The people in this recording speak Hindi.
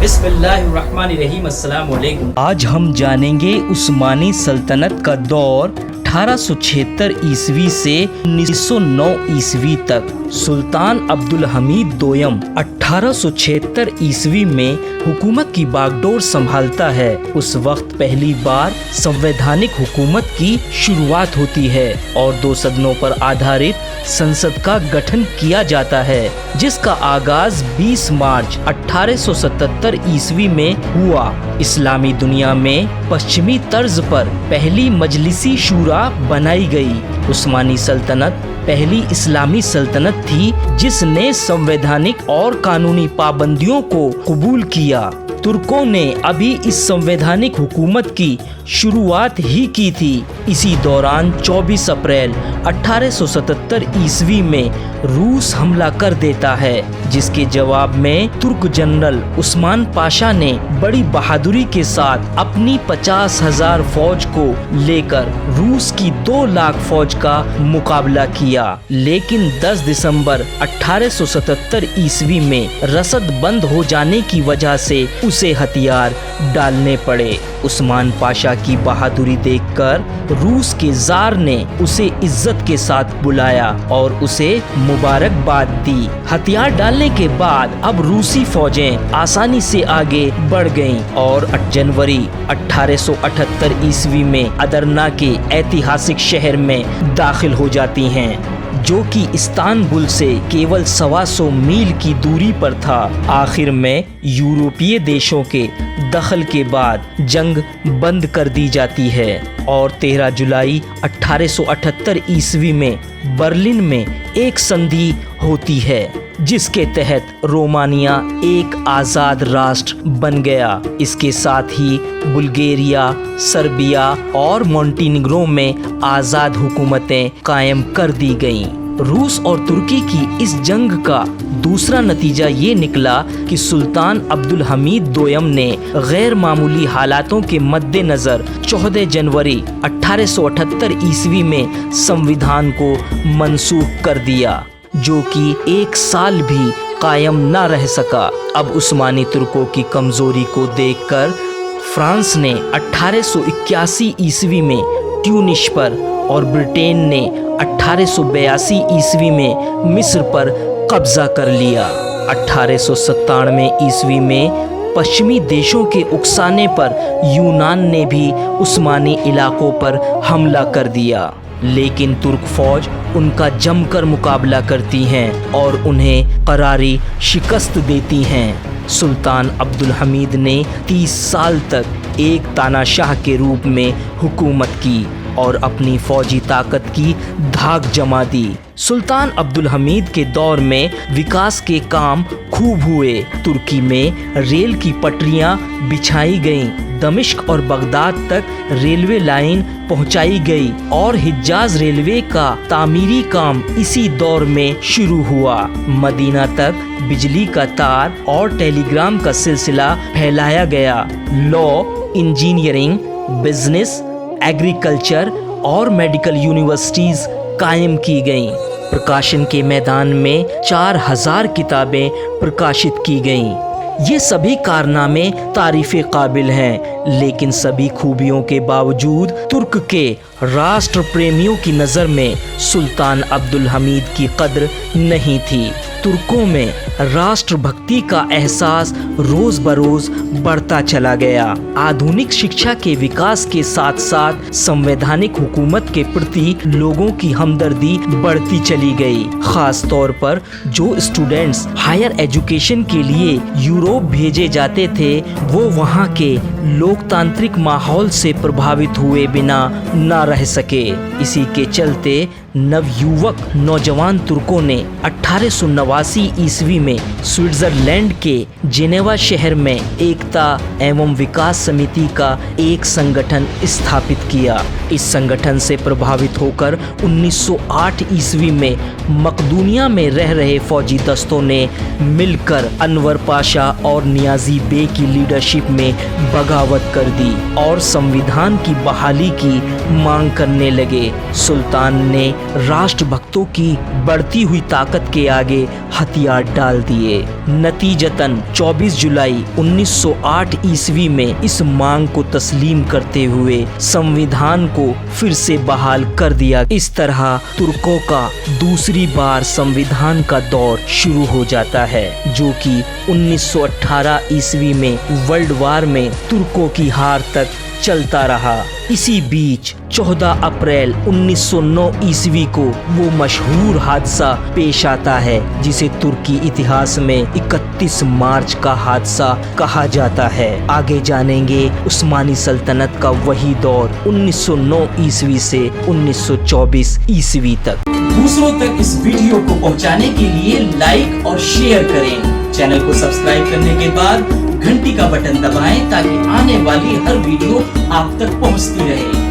बिस्मिल्लाहिर्रहमानिर्रहीम। अस्सलाम वालेकुम। आज हम जानेंगे उस्मानी सल्तनत का दौर 1876 ईस्वी से 1909 ईस्वी तक। सुल्तान अब्दुल हमीद दोयम 1876 ईस्वी में हुकूमत की बागडोर संभालता है। उस वक्त पहली बार संवैधानिक हुकूमत की शुरुआत होती है और 2 सदनों पर आधारित संसद का गठन किया जाता है, जिसका आगाज 20 मार्च 1877 ईस्वी में हुआ। इस्लामी दुनिया में पश्चिमी तर्ज पर पहली मजलिसी शूरा बनाई गई। उस्मानी सल्तनत पहली इस्लामी सल्तनत थी जिसने संवैधानिक और कानूनी पाबंदियों को कबूल किया। तुर्कों ने अभी इस संवैधानिक हुकूमत की शुरुआत ही की थी। इसी दौरान 24 अप्रैल 1877 ईस्वी में रूस हमला कर देता है, जिसके जवाब में तुर्क जनरल उस्मान पाशा ने बड़ी बहादुरी के साथ अपनी 50,000 फौज को लेकर रूस की 2 लाख फौज का मुकाबला किया। लेकिन 10 दिसंबर 1877 ईस्वी में रसद बंद हो जाने की वजह से उसे हथियार डालने पड़े। उस्मान पाशा की बहादुरी देखकर रूस के जार ने उसे इज्जत के साथ बुलाया और उसे मुबारकबाद दी। हथियार डालने के बाद अब रूसी फौजें आसानी से आगे बढ़ गईं और जनवरी 1878 ईस्वी में अदरना के ऐतिहासिक शहर में दाखिल हो जाती हैं, जो कि इस्तांबुल से केवल 125 मील की दूरी पर था। आखिर में यूरोपीय देशों के दखल के बाद जंग बंद कर दी जाती है और 13 जुलाई 1878 ईस्वी में बर्लिन में एक संधि होती है, जिसके तहत रोमानिया एक आज़ाद राष्ट्र बन गया। इसके साथ ही बुल्गारिया, सर्बिया और मोंटेनिग्रो में आज़ाद हुकूमतें कायम कर दी गईं। रूस और तुर्की की इस जंग का दूसरा नतीजा ये निकला कि सुल्तान अब्दुल हमीद दोयम ने गैर मामूली हालातों के मद्देनज़र 14 जनवरी 1878 ईस्वी में संविधान को मनसूख कर दिया, जो कि 1 साल भी कायम न रह सका। अब उस्मानी तुर्कों की कमजोरी को देखकर फ्रांस ने 1881 ईस्वी में ट्यूनिस पर और ब्रिटेन ने 1882 ईस्वी में मिस्र पर कब्जा कर लिया। 1897 ईस्वी में पश्चिमी देशों के उकसाने पर यूनान ने भी उस्मानी इलाकों पर हमला कर दिया, लेकिन तुर्क फौज उनका जमकर मुकाबला करती हैं और उन्हें करारी शिकस्त देती हैं। सुल्तान अब्दुल हमीद ने 30 साल तक एक तानाशाह के रूप में हुकूमत की और अपनी फौजी ताकत की धाक जमा दी। सुल्तान अब्दुल हमीद के दौर में विकास के काम खूब हुए। तुर्की में रेल की पटरियां बिछाई गईं, दमिश्क और बगदाद तक रेलवे लाइन पहुंचाई गई और हिजाज रेलवे का तामीरी काम इसी दौर में शुरू हुआ। मदीना तक बिजली का तार और टेलीग्राम का सिलसिला फैलाया गया। लॉ, इंजीनियरिंग, बिजनेस, एग्रीकल्चर और मेडिकल यूनिवर्सिटीज कायम की गईं। प्रकाशन के मैदान में 4000 किताबें प्रकाशित की गईं। ये सभी कारनामे तारीफ़े काबिल हैं, लेकिन सभी खूबियों के बावजूद तुर्क के राष्ट्र प्रेमियों की नज़र में सुल्तान अब्दुल हमीद की कद्र नहीं थी। तुर्कों में राष्ट्रभक्ति का एहसास रोज बरोज बढ़ता चला गया। आधुनिक शिक्षा के विकास के साथ साथ संवैधानिक हुकूमत के प्रति लोगों की हमदर्दी बढ़ती चली गई। खास तौर पर जो स्टूडेंट्स हायर एजुकेशन के लिए यूरोप भेजे जाते थे, वो वहाँ के लोकतांत्रिक माहौल से प्रभावित हुए बिना न रह सके। इसी के चलते नवयुवक नौजवान तुर्कों ने 1889 ईस्वी में स्विट्जरलैंड के जेनेवा शहर में एकता एवं विकास समिति का एक संगठन स्थापित किया। इस संगठन से प्रभावित होकर 1908 ईस्वी में मकदूनिया में रह रहे फौजी दस्तों ने मिलकर अनवर पाशा और नियाजी बे की लीडरशिप में बगावत कर दी और संविधान की बहाली की मांग करने लगे। सुल्तान ने राष्ट्रभक्तों की बढ़ती हुई ताकत के आगे हथियार डाल दिए। नतीजतन 24 जुलाई 1908 ईस्वी में इस मांग को तस्लीम करते हुए संविधान को फिर से बहाल कर दिया। इस तरह तुर्कों का दूसरी बार संविधान का दौर शुरू हो जाता है, जो कि 1918 ईस्वी में वर्ल्ड वार में तुर्कों की हार तक चलता रहा। इसी बीच 14 अप्रैल 1909 ईस्वी को वो मशहूर हादसा पेश आता है जिसे तुर्की इतिहास में 31 मार्च का हादसा कहा जाता है। आगे जानेंगे उस्मानी सल्तनत का वही दौर 1909 ईस्वी से 1924 ईस्वी तक। दूसरों तक इस वीडियो को पहुंचाने के लिए लाइक और शेयर करें। चैनल को सब्सक्राइब करने के बाद घंटी का बटन दबाएं ताकि आने वाली हर वीडियो आप तक पहुंचती रहे।